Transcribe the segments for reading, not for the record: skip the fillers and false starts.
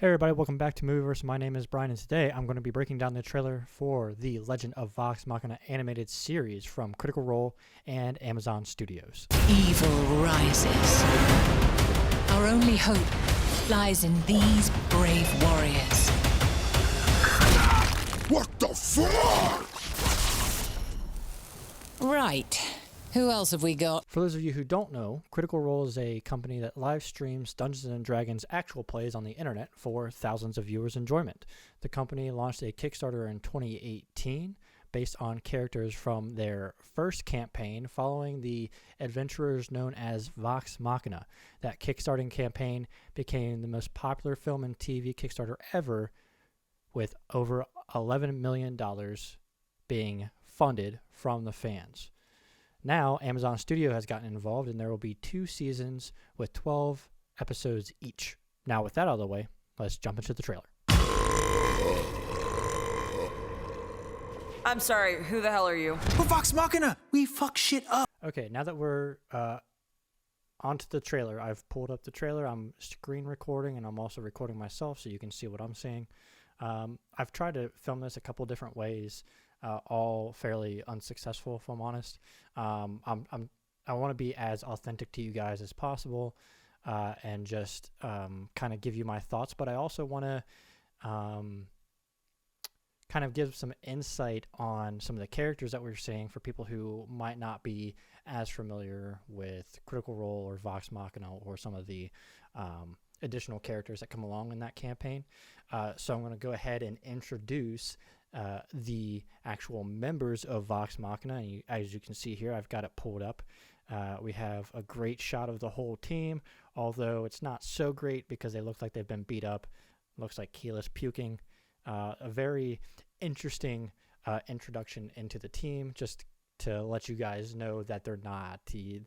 Hey everybody, welcome back to Movieverse. My name is Brian, and today I'm going to be breaking down the trailer for the Legend of Vox Machina animated series from Critical Role and Amazon Studios. Evil rises. Our only hope lies in these brave warriors. What the fuck? Right. Who else have we got? For those of you who don't know, Critical Role is a company that live streams Dungeons & Dragons actual plays on the internet for thousands of viewers' enjoyment. The company launched a Kickstarter in 2018 based on characters from their first campaign following the adventurers known as Vox Machina. That Kickstarting campaign became the most popular film and TV Kickstarter ever, with over $11 million being funded from the fans. Now, Amazon Studio has gotten involved, and there will be 2 seasons with 12 episodes each. Now, with that out of the way, let's jump into the trailer. I'm sorry, who the hell are you? We're Vox Machina! We fuck shit up! Okay, now that we're onto the trailer, I've pulled up the trailer. I'm screen recording, and I'm also recording myself so you can see what I'm saying. I've tried to film this a couple different ways. All fairly unsuccessful, if I'm honest. I want to be as authentic to you guys as possible, and just kind of give you my thoughts. But I also want to kind of give some insight on some of the characters that we're seeing for people who might not be as familiar with Critical Role or Vox Machina or some of the additional characters that come along in that campaign. So I'm going to go ahead and introduce the actual members of Vox Machina. And as you can see here, I've got it pulled up. We have a great shot of the whole team, although it's not so great because they look like they've been beat up. Looks like Keyless puking. A very interesting introduction into the team, just to let you guys know that they're not the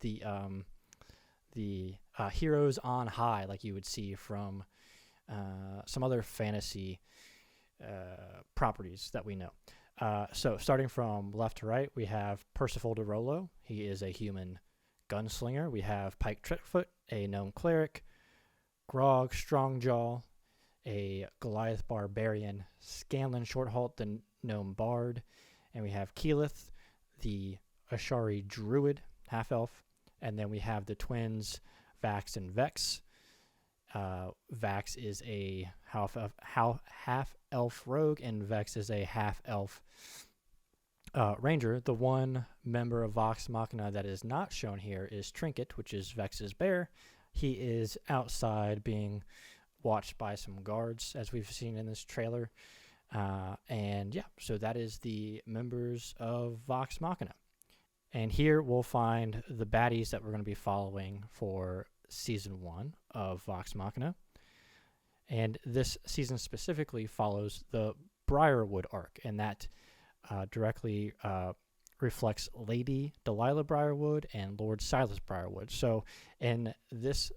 heroes on high like you would see from some other fantasy properties that we know. So starting from left to right, we have Percival de Rolo. He is a human gunslinger. We have Pike Tripfoot, a gnome cleric. Grog Strongjaw, a Goliath barbarian. Scanlan Shorthalt, the gnome bard. And we have Keyleth, the Ashari druid, half-elf. And then we have the twins, Vax and Vex. Vax is a half-elf rogue, and Vex is a half-elf ranger. The one member of Vox Machina that is not shown here is Trinket, which is Vex's bear. He is outside being watched by some guards, as we've seen in this trailer. And yeah, so that is the members of Vox Machina. And here we'll find the baddies that we're going to be following for Season 1 of Vox Machina. And this season specifically follows the Briarwood arc, and that directly reflects Lady Delilah Briarwood and Lord Silas Briarwood. So in this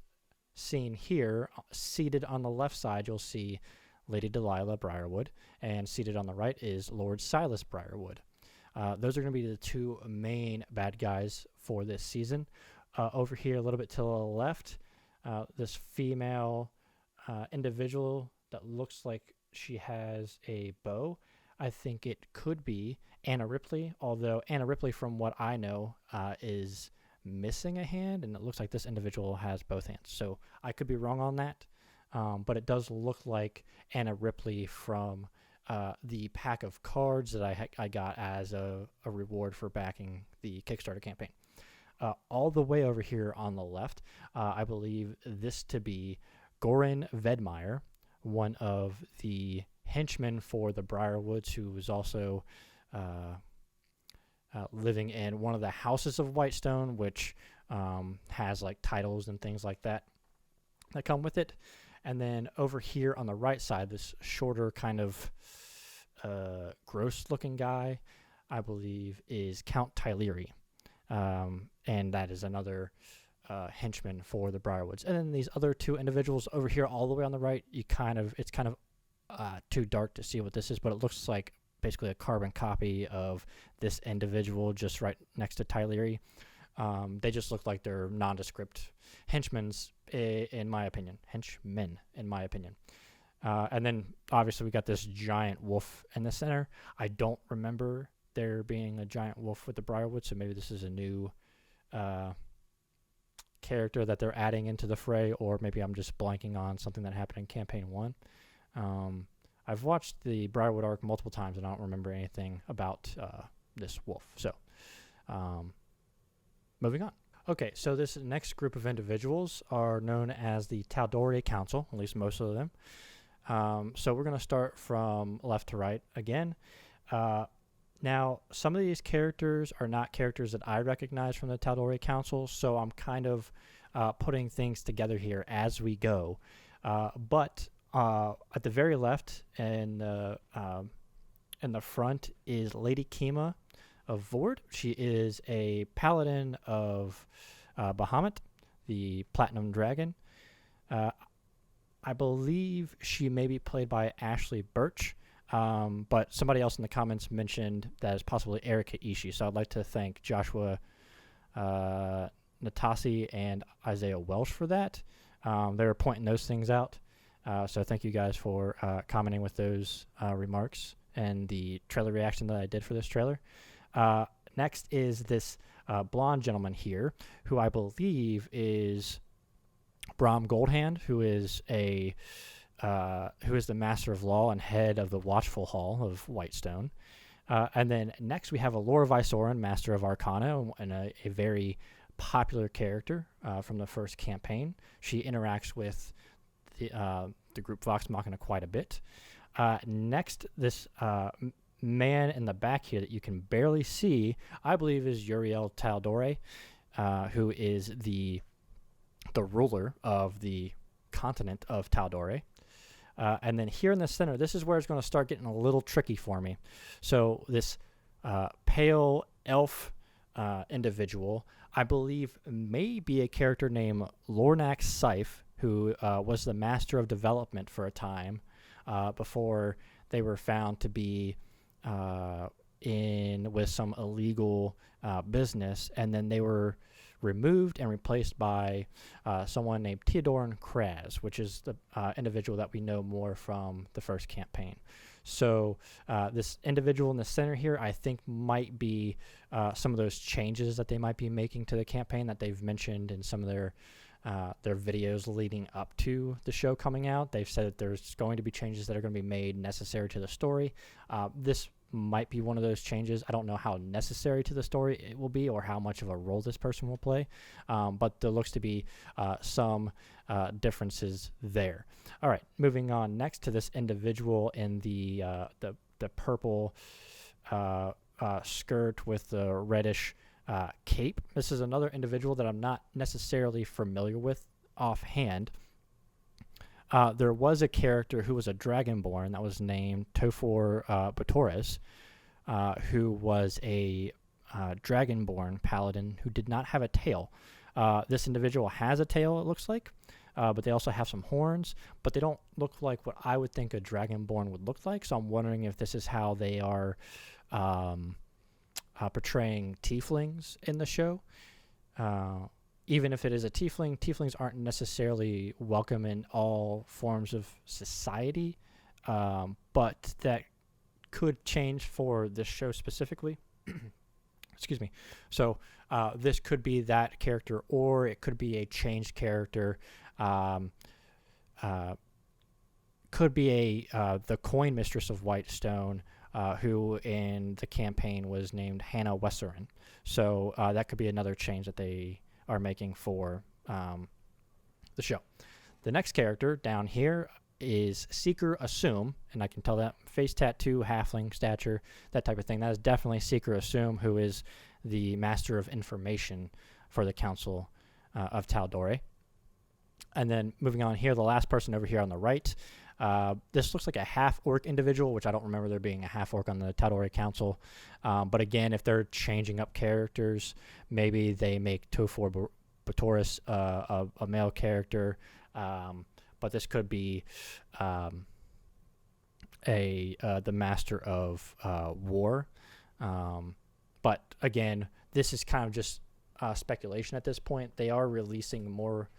scene here, seated on the left side, you'll see Lady Delilah Briarwood, and seated on the right is Lord Silas Briarwood. Those are going to be the 2 main bad guys for this season. Over here, a little bit to the left, this female individual that looks like she has a bow. I think it could be Anna Ripley, although Anna Ripley, from what I know, is missing a hand, and it looks like this individual has both hands. So I could be wrong on that, but it does look like Anna Ripley from the pack of cards that I got as a reward for backing the Kickstarter campaign. All the way over here on the left, I believe this to be Goran Vedmeyer, one of the henchmen for the Briarwoods, who was also living in one of the houses of Whitestone, which has like titles and things like that come with it. And then over here on the right side, this shorter kind of gross-looking guy, I believe, is Count Tyleri. And that is another henchman for the Briarwoods. And then these other 2 individuals over here, all the way on the right, it's kind of too dark to see what this is, but it looks like basically a carbon copy of this individual just right next to Tyleri. They just look like they're nondescript henchmen, in my opinion. And then obviously we got this giant wolf in the center. I don't remember there being a giant wolf with the Briarwood, so maybe this is a new character that they're adding into the fray, or maybe I'm just blanking on something that happened in Campaign 1. I've watched the Briarwood arc multiple times, and I don't remember anything about this wolf. So, moving on. Okay, so this next group of individuals are known as the Tal'Dorei Council, at least most of them. So we're going to start from left to right again. Now, some of these characters are not characters that I recognize from the Tal'Dorei Council, so I'm kind of putting things together here as we go. But at the very left and in the front is Lady Kima of Vord. She is a paladin of Bahamut, the Platinum Dragon. I believe she may be played by Ashley Birch, but somebody else in the comments mentioned that it's possibly Erika Ishii. So I'd like to thank Joshua Natasi and Isaiah Welsh for that. They were pointing those things out. So thank you guys for commenting with those remarks and the trailer reaction that I did for this trailer. Next is this blonde gentleman here, who I believe is Brom Goldhand, who is the Master of Law and head of the Watchful Hall of Whitestone. And then next we have Alora Vysoren, Master of Arcana, and a very popular character from the first campaign. She interacts with the group Vox Machina quite a bit. Next, this man in the back here that you can barely see, I believe is Uriel Tal'Dorei, who is the ruler of the continent of Tal'Dorei. And then here in the center, this is where it's going to start getting a little tricky for me. So this pale elf individual, I believe, may be a character named Lornak Scythe, who was the Master of Development for a time before they were found to be in with some illegal business, and then they were removed and replaced by someone named Theodorn Kraz, which is the individual that we know more from the first campaign. So this individual in the center here, I think, might be some of those changes that they might be making to the campaign that they've mentioned in some of their videos leading up to the show coming out. They've said that there's going to be changes that are going to be made necessary to the story. This might be one of those changes. I don't know how necessary to the story it will be or how much of a role this person will play, but there looks to be some differences there. All right, moving on next to this individual in the purple skirt with the reddish cape. This is another individual that I'm not necessarily familiar with offhand. There was a character who was a dragonborn that was named Tofor Boisterous, who was a dragonborn paladin who did not have a tail. This individual has a tail, it looks like, but they also have some horns, but they don't look like what I would think a dragonborn would look like, so I'm wondering if this is how they are portraying tieflings in the show. Even if it is a tiefling, tieflings aren't necessarily welcome in all forms of society, but that could change for this show specifically. Excuse me. So this could be that character, or it could be a changed character. Could be the coin mistress of Whitestone, who in the campaign was named Hannah Wesserin. So that could be another change that they are making for the show. The next character down here is Seeker Assume, and I can tell that face tattoo, halfling stature, that type of thing. That is definitely Seeker Assume, who is the Master of Information for the Council of Tal'Dorei. And then moving on here, the last person over here on the right, this looks like a half-orc individual, which I don't remember there being a half-orc on the Tal'Dorei Council. But again, if they're changing up characters, maybe they make Tofor Boisterous a male character. But this could be the Master of War. But again, this is kind of just speculation at this point. They are releasing more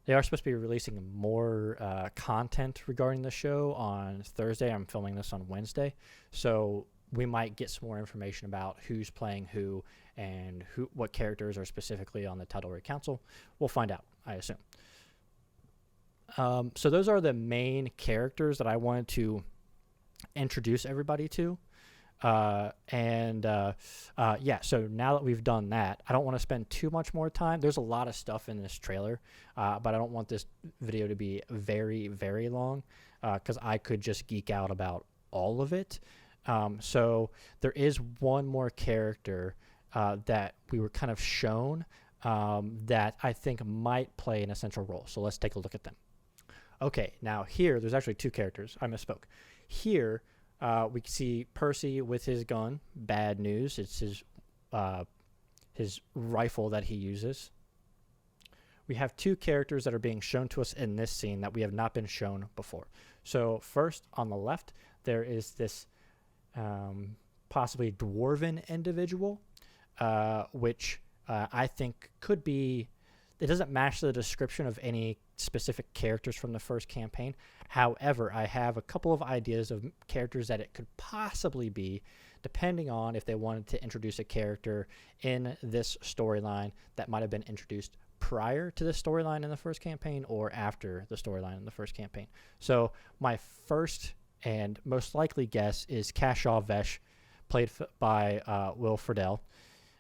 They are supposed to be releasing more content regarding the show on Thursday. I'm filming this on Wednesday, so we might get some more information about who's playing who and what characters are specifically on the Title Red Council. We'll find out, I assume. So those are the main characters that I wanted to introduce everybody to. So now that we've done that, I don't want to spend too much more time. There's a lot of stuff in this trailer, but I don't want this video to be very, very long, because I could just geek out about all of it. So there is one more character that we were kind of shown that I think might play an essential role. So let's take a look at them. Okay, now here, there's actually two characters. I misspoke. Here, we can see Percy with his gun. Bad news. It's his rifle that he uses. We have two characters that are being shown to us in this scene that we have not been shown before. So first, on the left, there is this possibly dwarven individual, which I think could be... It doesn't match the description of any specific characters from the first campaign. However, I have a couple of ideas of characters that it could possibly be, depending on if they wanted to introduce a character in this storyline that might have been introduced prior to the storyline in the first campaign or after the storyline in the first campaign. So my first and most likely guess is Kashaw Vesh, played by Will Friedle.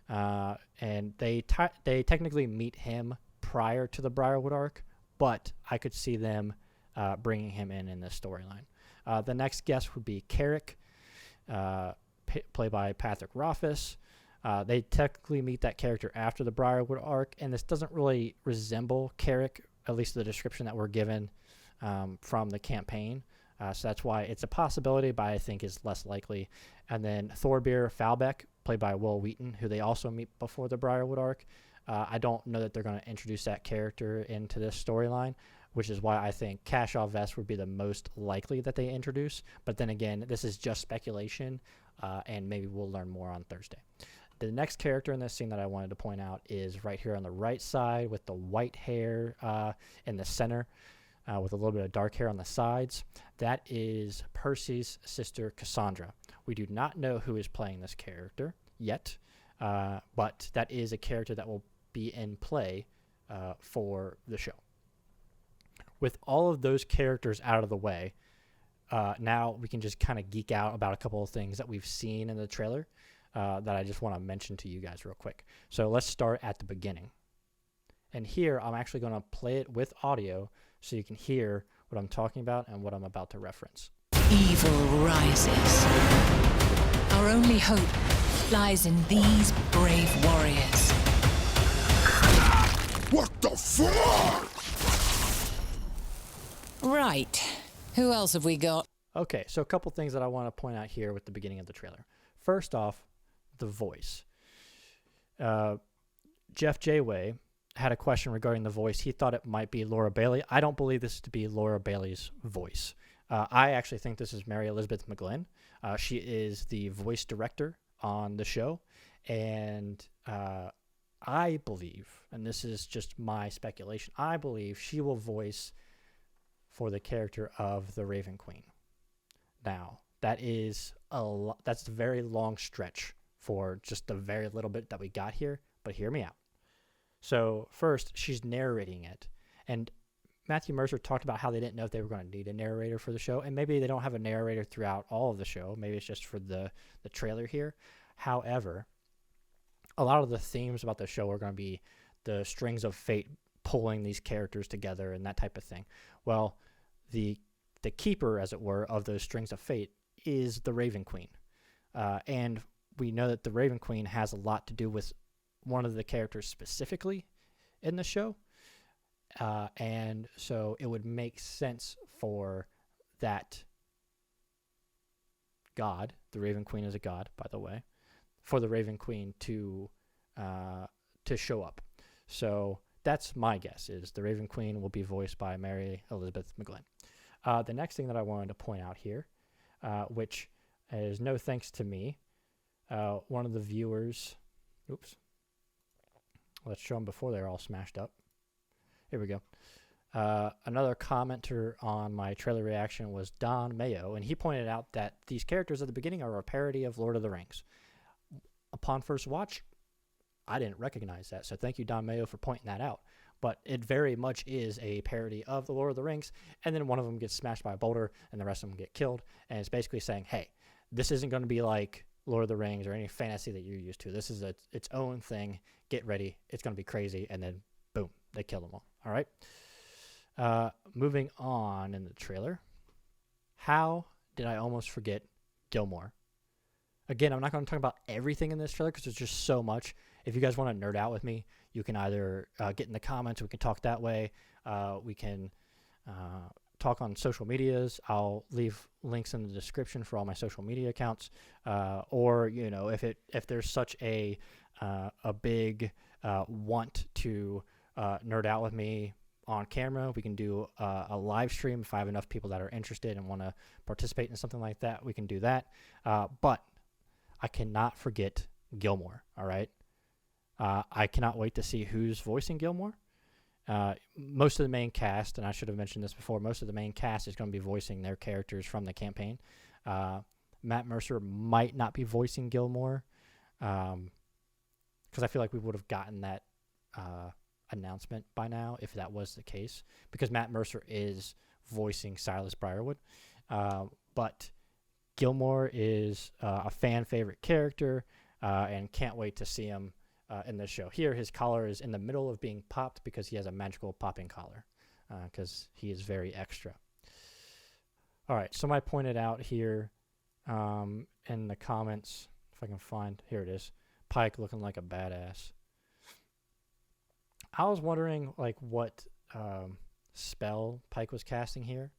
And they technically meet him prior to the Briarwood arc, but I could see them bringing him in this storyline. The next guest would be Carrick, played by Patrick Rothfuss. They technically meet that character after the Briarwood arc, and this doesn't really resemble Carrick, at least the description that we're given from the campaign. So that's why it's a possibility, but I think is less likely. And then Thorbeer Falbeck, played by Will Wheaton, who they also meet before the Briarwood arc. I don't know that they're going to introduce that character into this storyline, which is why I think Kashaw Vest would be the most likely that they introduce. But then again, this is just speculation, and maybe we'll learn more on Thursday. The next character in this scene that I wanted to point out is right here on the right side with the white hair in the center, with a little bit of dark hair on the sides. That is Percy's sister, Cassandra. We do not know who is playing this character yet, but that is a character that will be in play for the show. With all of those characters out of the way, now we can just kind of geek out about a couple of things that we've seen in the trailer that I just want to mention to you guys real quick. So let's start at the beginning. And here I'm actually going to play it with audio so you can hear what I'm talking about and what I'm about to reference. Evil rises. Our only hope lies in these brave warriors. What the fuck? Right. Who else have we got? Okay, so a couple things that I want to point out here with the beginning of the trailer. First off, the voice. Jeff Jayway had a question regarding the voice. He thought it might be Laura Bailey. I don't believe this to be Laura Bailey's voice. I actually think this is Mary Elizabeth McGlynn. She is the voice director on the show, and I believe, and this is just my speculation, I believe she will voice for the character of the Raven Queen. Now, that is that's a very long stretch for just the very little bit that we got here, but hear me out. So first, she's narrating it, and Matthew Mercer talked about how they didn't know if they were going to need a narrator for the show, and maybe they don't have a narrator throughout all of the show. Maybe it's just for the trailer here. However, a lot of the themes about the show are going to be the strings of fate pulling these characters together and that type of thing. Well, the keeper, as it were, of those strings of fate is the Raven Queen. And we know that the Raven Queen has a lot to do with one of the characters specifically in the show. And so it would make sense for that god, the Raven Queen is a god, by the way, for the Raven Queen to show up. So that's my guess, is the Raven Queen will be voiced by Mary Elizabeth McGlynn. The next thing that I wanted to point out here, which is no thanks to me, one of the viewers, let's show them before they're all smashed up. Here we go. Another commenter on my trailer reaction was Don Mayo, and he pointed out that these characters at the beginning are a parody of Lord of the Rings. Upon first watch, I didn't recognize that, so thank you, Don Mayo, for pointing that out. But it very much is a parody of the Lord of the Rings, and then one of them gets smashed by a boulder, and the rest of them get killed, and it's basically saying, hey, this isn't going to be like Lord of the Rings or any fantasy that you're used to. This is its own thing. Get ready. It's going to be crazy, and then, boom, they kill them all. All right? Moving on in the trailer. How did I almost forget Gilmore? Again, I'm not going to talk about everything in this trailer because there's just so much. If you guys want to nerd out with me, you can either get in the comments. We can talk that way. We can talk on social medias. I'll leave links in the description for all my social media accounts. Or, you know, if there's such a big want to nerd out with me on camera, we can do a live stream. If I have enough people that are interested and want to participate in something like that, we can do that. But I cannot forget Gilmore, all right? I cannot wait to see who's voicing Gilmore. Most of the main cast, and I should have mentioned this before, most of the main cast is going to be voicing their characters from the campaign. Matt Mercer might not be voicing Gilmore because I feel like we would have gotten that announcement by now if that was the case, because Matt Mercer is voicing Silas Briarwood. But Gilmore is a fan favorite character, and can't wait to see him in this show. Here, his collar is in the middle of being popped because he has a magical popping collar, because he is very extra. All right, somebody pointed out here in the comments, if I can find, here it is, Pike looking like a badass. I was wondering like what spell Pike was casting here.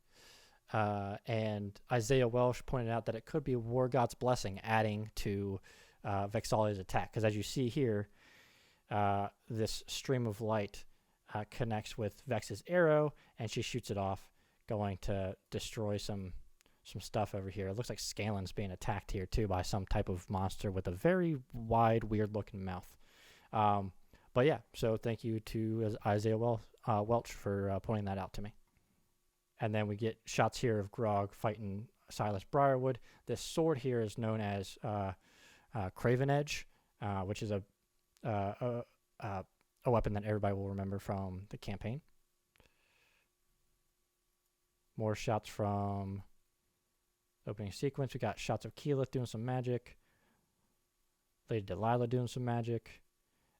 And Isaiah Welsh pointed out that it could be War God's Blessing adding to Vex'ahlia's attack. Because as you see here, this stream of light connects with Vex's arrow, and she shoots it off, going to destroy some stuff over here. It looks like Scalen's being attacked here too by some type of monster with a very wide, weird-looking mouth. But yeah, so thank you to Isaiah Welch for pointing that out to me. And then we get shots here of Grog fighting Silas Briarwood. This sword here is known as Craven Edge, which is a weapon that everybody will remember from the campaign. More shots from the opening sequence. We got shots of Keyleth doing some magic, Lady Delilah doing some magic,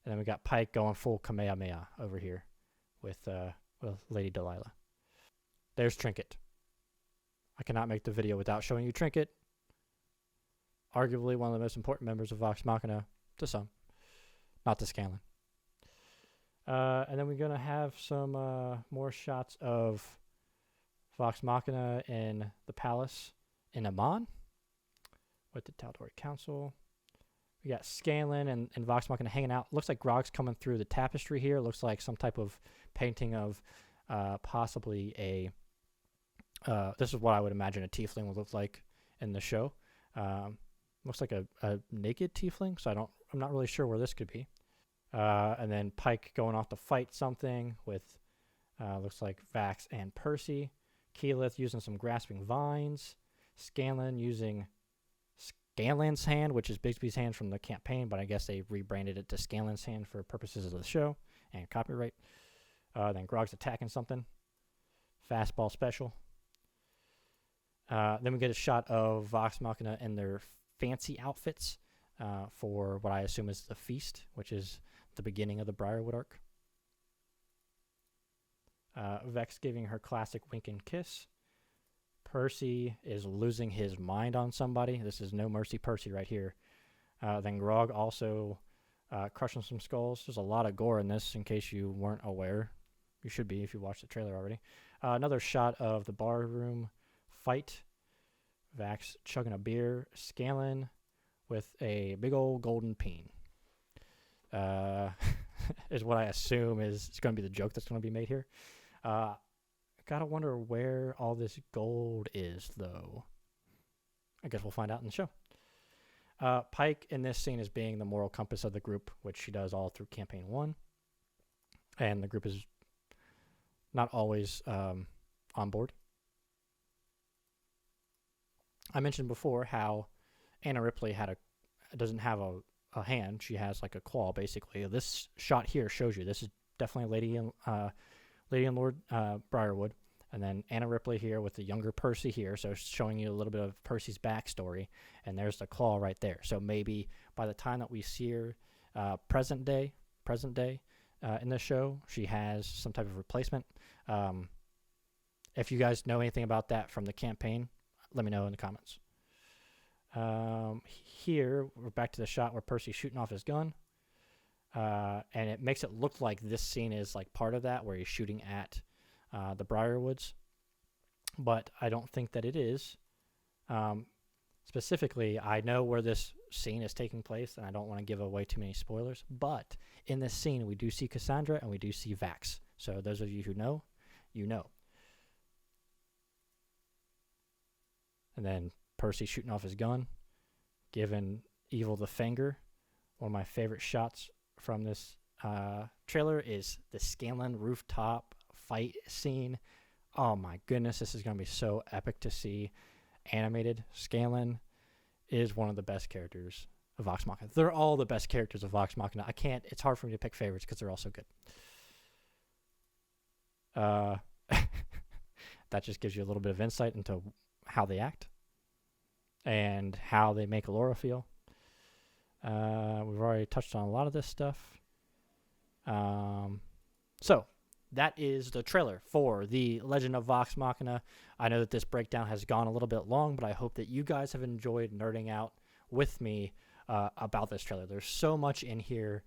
and then we got Pike going full Kamehameha over here with Lady Delilah. There's Trinket. I cannot make the video without showing you Trinket. Arguably one of the most important members of Vox Machina to some, not to Scanlan. And then we're going to have some more shots of Vox Machina in the palace in Amman with the Tal'Dorei Council. We got Scanlan and Vox Machina hanging out. Looks like Grog's coming through the tapestry here. Looks like some type of painting of possibly a... this is what I would imagine a tiefling would look like in the show. Looks like a naked tiefling, so I'm not really sure where this could be. And then Pike going off to fight something with looks like Vax and Percy. Keyleth using some grasping vines. Scanlan using Scanlan's hand, which is Bigsby's hand from the campaign, but I guess they rebranded it to Scanlan's hand for purposes of the show and copyright. Then Grog's attacking something. Fastball special. Then we get a shot of Vox Machina in their fancy outfits for what I assume is the feast, which is the beginning of the Briarwood arc. Vex giving her classic wink and kiss. Percy is losing his mind on somebody. This is No Mercy Percy right here. Then Grog also crushing some skulls. There's a lot of gore in this, in case you weren't aware. You should be if you watched the trailer already. Another shot of the bar room fight. Vax chugging a beer. Scanlan with a big old golden peen. Is what I assume is going to be the joke that's going to be made here. Gotta wonder where all this gold is, though. I guess we'll find out in the show. Pike in this scene is being the moral compass of the group, which she does all through Campaign 1. And the group is not always on board. I mentioned before how Anna Ripley doesn't have a hand. She has like a claw, basically. This shot here shows you this is definitely Lady and Lord Briarwood. And then Anna Ripley here with the younger Percy here, so showing you a little bit of Percy's backstory. And there's the claw right there. So maybe by the time that we see her present day in the show, she has some type of replacement. If you guys know anything about that from the campaign, let me know in the comments. Here, we're back to the shot where Percy's shooting off his gun. And it makes it look like this scene is like part of that, where he's shooting at the Briarwoods, but I don't think that it is. Specifically, I know where this scene is taking place, and I don't want to give away too many spoilers, but in this scene, we do see Cassandra, and we do see Vax. So those of you who know, you know. And then Percy shooting off his gun, giving Evil the finger. One of my favorite shots from this trailer is the Scanlan rooftop fight scene. Oh my goodness, this is going to be so epic to see animated. Scanlan is one of the best characters of Vox Machina. They're all the best characters of Vox Machina. It's hard for me to pick favorites because they're all so good. That just gives you a little bit of insight into how they act and how they make Laura feel. We've already touched on a lot of this stuff. So that is the trailer for the Legend of Vox Machina. I know that this breakdown has gone a little bit long, but I hope that you guys have enjoyed nerding out with me about this trailer. There's so much in here.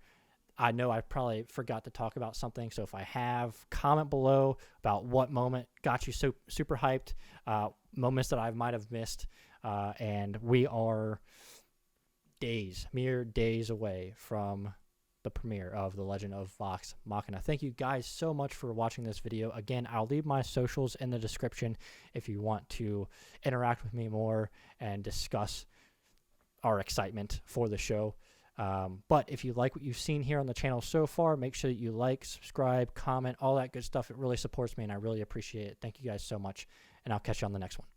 I know I probably forgot to talk about something, so if I have, comment below about what moment got you so super hyped, moments that I might have missed, and we are mere days away from the premiere of The Legend of Vox Machina. Thank you guys so much for watching this video. Again, I'll leave my socials in the description if you want to interact with me more and discuss our excitement for the show. But if you like what you've seen here on the channel so far, make sure that you like, subscribe, comment, all that good stuff. It really supports me, and I really appreciate it. Thank you guys so much, and I'll catch you on the next one.